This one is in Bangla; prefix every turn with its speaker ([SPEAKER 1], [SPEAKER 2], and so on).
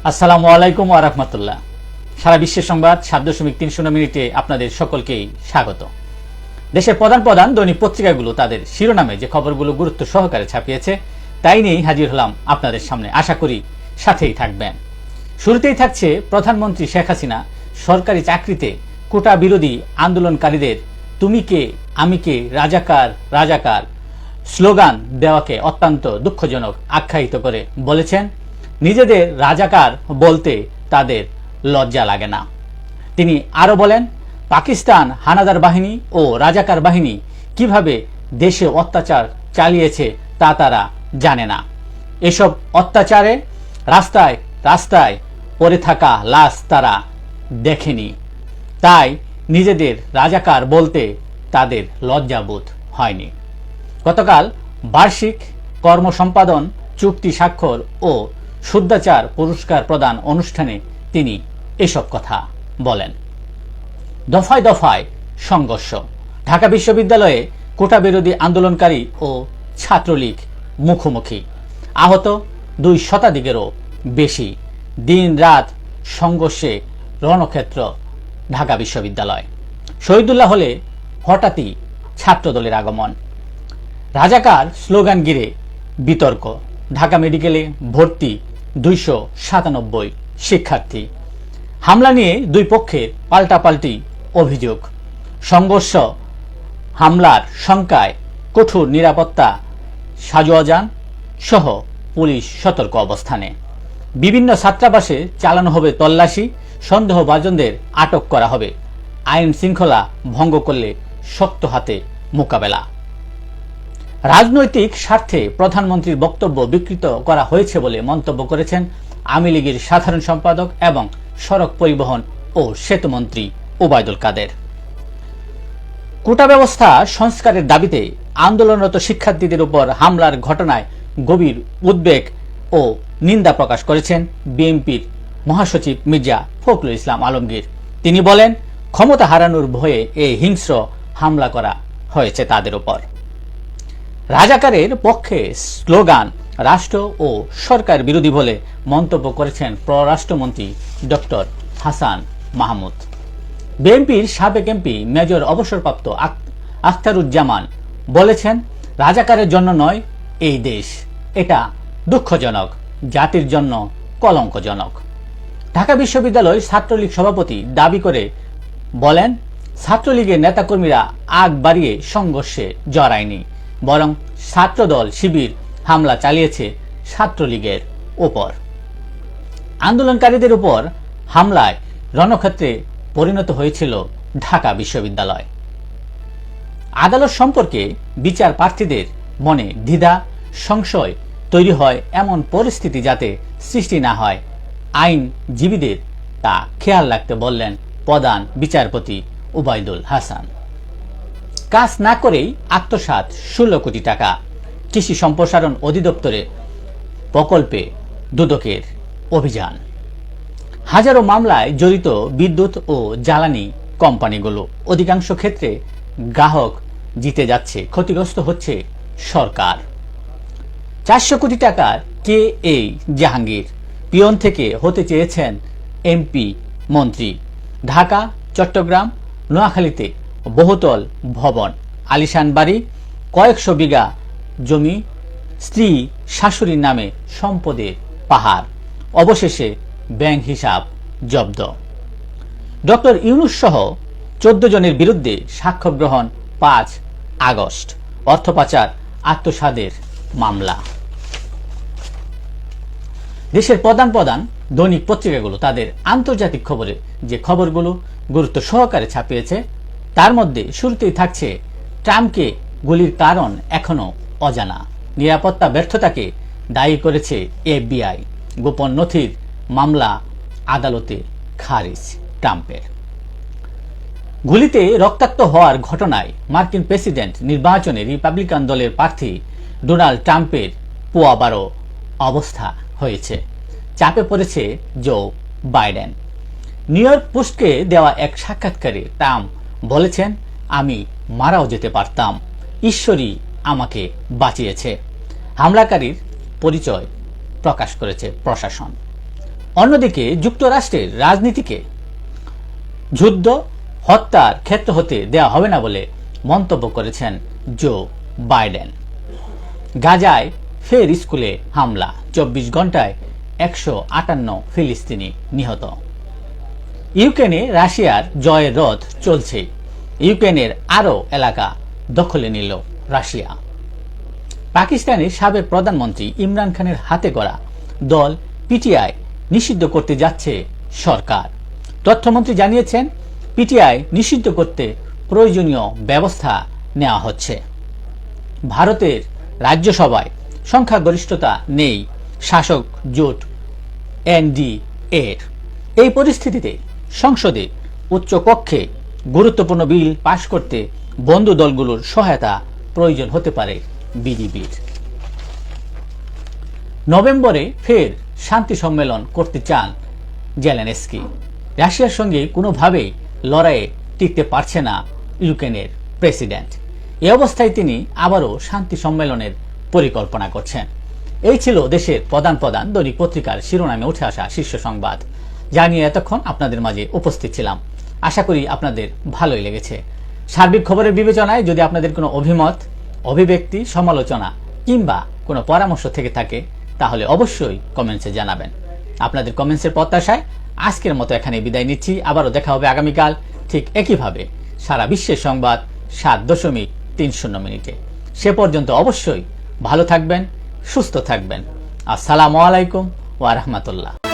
[SPEAKER 1] আসসালামু আলাইকুম ওয়া রাহমাতুল্লাহ। সারা বিশ্বের সংবাদ 7.30 মিনিটে আপনাদের সকলকেই স্বাগত। দেশের প্রধান দৈনিক পত্রিকাগুলো তাদের শিরোনামে যে খবরগুলো গুরুত্ব সহকারে ছাপিয়েছে তাই নিয়েই হাজির হলাম আপনাদের সামনে। আশা করি সাথেই থাকবেন। শুরুতেই থাকছে প্রধানমন্ত্রী শেখ হাসিনা সরকারি চাকরিতে কোটা বিরোধী আন্দোলনকারীদের তুমি কে আমি কে রাজাকার রাজাকার স্লোগান দেওয়াকে অত্যন্ত দুঃখজনক আখ্যায়িত করে বলেছেন, নিজেদের রাজাকার বলতে তাদের লজ্জা লাগে না। তিনি আরো বলেন, পাকিস্তান হানাদার বাহিনী ও রাজাকার বাহিনী কিভাবে দেশে অত্যাচার চালিয়েছে তা তারা জানে না। এসব অত্যাচারে রাস্তায় রাস্তায় পড়ে থাকা লাশ তারা দেখেনি, তাই নিজেদের রাজাকার বলতে তাদের লজ্জাবোধ হয়নি। গতকাল বার্ষিক কর্মসম্পাদন চুক্তি স্বাক্ষর ও শুদ্ধাচার পুরস্কার প্রদান অনুষ্ঠানে তিনি এসব কথা বলেন। দফায় দফায় সংঘর্ষ। ঢাকা বিশ্ববিদ্যালয়ে কোটা বিরোধী আন্দোলনকারী ও ছাত্রলীগ মুখোমুখি। আহত 2 শতাধিকেরও বেশি। দিন রাত সংঘর্ষে রণক্ষেত্র ঢাকা বিশ্ববিদ্যালয়। শহীদুল্লাহ হলে হঠাৎই ছাত্রদলের আগমন। রাজাকার স্লোগান ঘিরে বিতর্ক। ঢাকা মেডিকেলে ভর্তি 297 শিক্ষার্থী। হামলা নিয়ে দুই পক্ষের পাল্টাপাল্টি অভিযোগ। সংঘর্ষ হামলার শঙ্কায় কঠোর নিরাপত্তা সাজোয়াজান সহ পুলিশ সতর্ক অবস্থানে। বিভিন্ন ছাত্রাবাসে চালানো হবে তল্লাশি। সন্দেহভাজনদের আটক করা হবে। আইন শৃঙ্খলা ভঙ্গ করলে শক্ত হাতে মোকাবেলা। রাজনৈতিক স্বার্থে প্রধানমন্ত্রীর বক্তব্য বিকৃত করা হয়েছে বলে মন্তব্য করেছেন আওয়ামী লীগের সাধারণ সম্পাদক এবং সড়ক পরিবহন ও সেতুমন্ত্রী ওবায়দুল কাদের। কোটা ব্যবস্থা সংস্কারের দাবিতে আন্দোলনরত শিক্ষার্থীদের উপর হামলার ঘটনায় গভীর উদ্বেগ ও নিন্দা প্রকাশ করেছেন বিএনপির মহাসচিব মির্জা ফখরুল ইসলাম আলমগীর। তিনি বলেন, ক্ষমতা হারানোর ভয়ে এই হিংস্র হামলা করা হয়েছে তাদের উপর। রাজাকারের পক্ষে স্লোগান রাষ্ট্র ও সরকার বিরোধী বলে মন্তব্য করেছেন পররাষ্ট্রমন্ত্রী ডক্টর হাসান মাহমুদ। বিএনপির সাবেক এমপি মেজর অবসরপ্রাপ্ত আখতারুজ্জামান বলেছেন, রাজাকারের জন্য নয় এই দেশ, এটা দুঃখজনক, জাতির জন্য কলঙ্কজনক। ঢাকা বিশ্ববিদ্যালয় ছাত্রলীগ সভাপতি দাবি করে বলেন, ছাত্রলীগের নেতাকর্মীরা আগ বাড়িয়ে সংঘর্ষে জড়ায়নি, বরং ছাত্রদল শিবির হামলা চালিয়েছে ছাত্রলীগের উপর। আন্দোলনকারীদের উপর হামলায় রণক্ষেত্রে পরিণত হয়েছিল ঢাকা বিশ্ববিদ্যালয়। আদালত সম্পর্কে বিচার প্রার্থীদের মনে দ্বিধা সংশয় তৈরি হয় এমন পরিস্থিতি যাতে সৃষ্টি না হয়, আইনজীবীদের তা খেয়াল রাখতে বললেন প্রধান বিচারপতি ওবায়দুল হাসান। কাজ না করেই আত্মসাৎ 16 কোটি টাকা। কৃষি সম্প্রসারণ অধিদপ্তরে প্রকল্পে দুদকের অভিযান। হাজারো মামলায় জড়িত বিদ্যুৎ ও জ্বালানি কোম্পানিগুলো। অধিকাংশ ক্ষেত্রে গ্রাহক জিতে যাচ্ছে, ক্ষতিগ্রস্ত হচ্ছে সরকার। 400 কোটি টাকার কে এই জাহাঙ্গীর পিয়ন থেকে হতে চেয়েছেন এমপি মন্ত্রী। ঢাকা চট্টগ্রাম নোয়াখালীতে বহুতল ভবন, আলিশান বাড়ি, কয়েকশো বিঘা জমি, স্ত্রী শাশুড়ির নামে সম্পদের পাহাড়। অবশেষে ব্যাংক হিসাব জব্দ। ডক্টর ইউনূস সহ 14 জনের বিরুদ্ধে সাক্ষ্য গ্রহণ 5 আগস্ট। অর্থ পাচার আত্মসাতের মামলা। দেশের প্রধান দৈনিক পত্রিকাগুলো তাদের আন্তর্জাতিক খবরে যে খবরগুলো গুরুত্ব সহকারে ছাপিয়েছে তার মধ্যে শুরুতেই থাকছে, ট্রাম্পকে গুলির কারণ এখনো অজানা। নিরাপত্তা ব্যর্থতাকে দায়ী করেছে এফবিআই। গোপন নথির মামলা আদালতে খারিজ ট্রাম্পের। গুলিতে রক্তাক্ত হওয়ার ঘটনায় মার্কিন প্রেসিডেন্ট নির্বাচনে রিপাবলিকান দলের প্রার্থী ডোনাল্ড ট্রাম্পের পোয়া 12 অবস্থা হয়েছে। চাপে পড়েছে জো বাইডেন। নিউ ইয়র্ক পোস্টকে দেওয়া এক সাক্ষাৎকারে ট্রাম্প বলেছেন, আমি মারাও যেতে পারতাম, ঈশ্বরই আমাকে বাঁচিয়েছে। হামলাকারীর পরিচয় প্রকাশ করেছে প্রশাসন। অন্যদিকে যুক্তরাষ্ট্রের রাজনীতিকে যুদ্ধ হত্যার ক্ষেত্র হতে দেওয়া হবে না বলে মন্তব্য করেছেন জো বাইডেন। গাজায় ফের স্কুলে হামলা, 24 ঘন্টায় 158 ফিলিস্তিনি নিহত। ইউক্রেনে রাশিয়ার জয়ের রথ চলছে, ইউক্রেনের আরও এলাকা দখলে নিল রাশিয়া। পাকিস্তানের সাবেক প্রধানমন্ত্রী ইমরান খানের হাতে গড়া দল পিটিআই নিষিদ্ধ করতে যাচ্ছে সরকার। তথ্যমন্ত্রী জানিয়েছেন, পিটিআই নিষিদ্ধ করতে প্রয়োজনীয় ব্যবস্থা নেওয়া হচ্ছে। ভারতের রাজ্যসভায় সংখ্যাগরিষ্ঠতা নেই শাসক জোট এনডিএ এর। এই পরিস্থিতিতে সংসদে উচ্চকক্ষে গুরুত্বপূর্ণ বিল পাশ করতে বন্ধু দলগুলোর সহায়তা প্রয়োজন হতে পারে বিজেপির। নভেম্বরে ফের শান্তি সম্মেলন করতে চান জেলেনস্কি। রাশিয়ার সঙ্গে কোনোভাবেই লড়াইয়ে টিকতে পারছে না ইউক্রেনের প্রেসিডেন্ট। এই অবস্থায় তিনি আবারও শান্তি সম্মেলনের পরিকল্পনা করছেন। এই ছিল দেশের প্রধান প্রধান দৈনিক পত্রিকার শিরোনামে উঠে আসা শীর্ষ সংবাদ, যা নিয়ে এতক্ষণ আপনাদের মাঝে উপস্থিত ছিলাম। আশা করি আপনাদের ভালোই লেগেছে। সার্বিক খবরের বিবেচনায় যদি আপনাদের কোনো অভিমত, অভিব্যক্তি, সমালোচনা কিংবা কোনো পরামর্শ থেকে থাকে তাহলে অবশ্যই কমেন্টসে জানাবেন। আপনাদের কমেন্টসের প্রত্যাশায় আজকের মতো এখানে বিদায় নিচ্ছি। আবারও দেখা হবে আগামীকাল ঠিক একইভাবে সারা বিশ্বের সংবাদ 7.30 মিনিটে। সে পর্যন্ত অবশ্যই ভালো থাকবেন, সুস্থ থাকবেন। আসসালামু আলাইকুম ওয়া রাহমাতুল্লাহ।